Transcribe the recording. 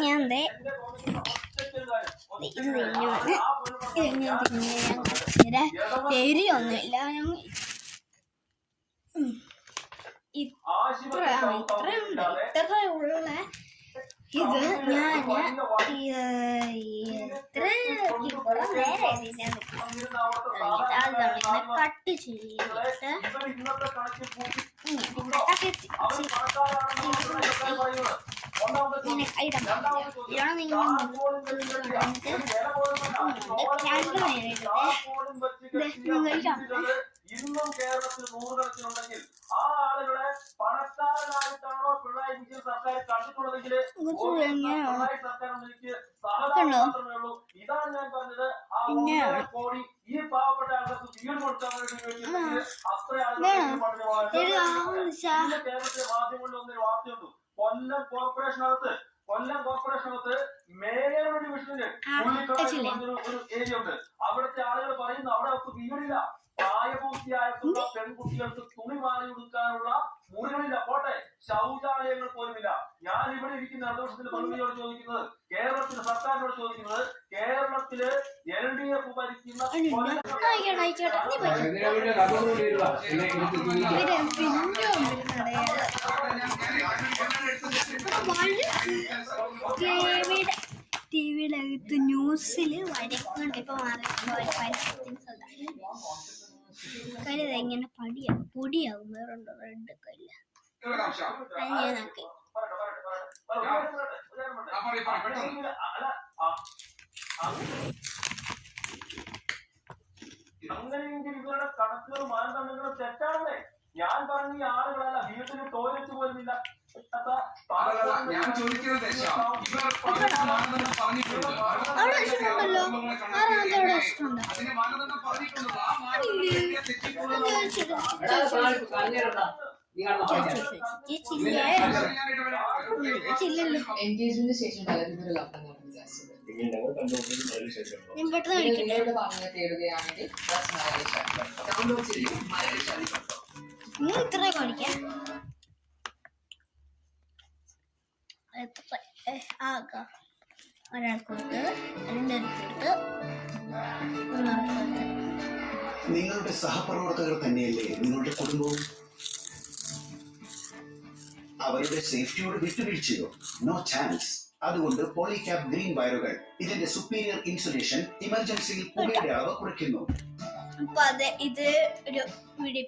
ഞാൻ ഇത് തിന്നുവാണ്. ഇതെങ്ങനെ തിന്നെ പേരിയൊന്നുമില്ല. ഇത്ര ഉള്ള ഇത് ഞാൻ കട്ട് ചെയ്തിട്ട് ഇന്നും കേരളത്തിൽ നൂറുകണക്കിനുണ്ടെങ്കിൽ ആ ആളുകളെ പണക്കാരനായിട്ടാണോ പിണറായി വിജയൻ സർക്കാർ കണ്ടിട്ടുള്ളതെങ്കിൽ പിണറായി സർക്കാരിന് എനിക്ക് സഹതാപം മാത്രമേ ഉള്ളൂ. ഇതാണ് ഞാൻ പറഞ്ഞത്. ആ 1.5 കോടി ഈ പാവപ്പെട്ട ആൾക്കാർക്ക് വീട് കൊടുക്കാൻ വേണ്ടി അത്ര ആളുകൾ കേരളത്തിലെ മാധ്യമങ്ങളിൽ ഒന്നൊരു വാർത്തയുണ്ട്. കൊല്ലം കോർപ്പറേഷനകത്ത് മേയറുടെ ഡിവിഷനില് ഒരു ഏരിയ ഉണ്ട്. അവിടുത്തെ ആളുകൾ പറയുന്നു അവിടെ അവർക്ക് വീടില്ല. പ്രായപൂർത്തിയായിട്ടുള്ള പെൺകുട്ടികൾക്ക് തുണി മാറി കൊടുക്കാനുള്ള മുറികളില്ല. പോട്ടെ, ശൗചാലയങ്ങൾ പോലുമില്ല. ഞാൻ ഇവിടെ ഇരിക്കുന്ന ഇടതുപക്ഷത്തിന്റെ പ്രതിനിധിയോട് ചോദിക്കുന്നത്, കേരളത്തിലെ സർക്കാരിനോട് ചോദിക്കുന്നത്, കേരളത്തില് LDF ഭരിക്കുന്ന ടിവിയിലകത്ത് ന്യൂസില് വരക്കുന്നുണ്ട്. ഇപ്പൊ കരുത ഇങ്ങനെ പൊടിയാകും. വേറുണ്ടോ റെഡ് കല്ല ഞാനാക്കി അങ്ങനെയെങ്കിൽ ഇവരുടെ കണക്കുകളും മാനദണ്ഡങ്ങളും തെറ്റാണല്ലേ? ഞാൻ പറഞ്ഞ ഈ ആളുകളല്ല, വീട്ടിൽ ടോയ്ലറ്റ് പോലുമില്ല. ഞാൻ ചോദിക്കുന്നത് എൻഗേജ്മെന്റ് ശേഷം ഭാഗങ്ങൾ തേടുകയാണെങ്കിൽ ഡൗൺലോഡ് ചെയ്യും. ഇത്ര കാണിക്കാം. ഒരാൾക്കൊടുത്ത് രണ്ടുപേർക്കൊടുത്ത് നിങ്ങളുടെ സഹപ്രവർത്തകർ തന്നെയല്ലേ നിങ്ങളുടെ കുടുംബവും? അവരുടെ സേഫ്റ്റിയോട് വിട്ടുവീഴ്ചയോ? No chance. അതുകൊണ്ട് പോളിക്യാപ് ഗ്രീൻ വയറുകൾ. ഇതിന്റെ സുപ്പീരിയർ ഇൻസുലേഷൻ ഇമർജൻസിയിൽ പുകയുടെ അളവ് കുറയ്ക്കുന്നു. അപ്പൊ ഇത് ഒരു വീഡിയോ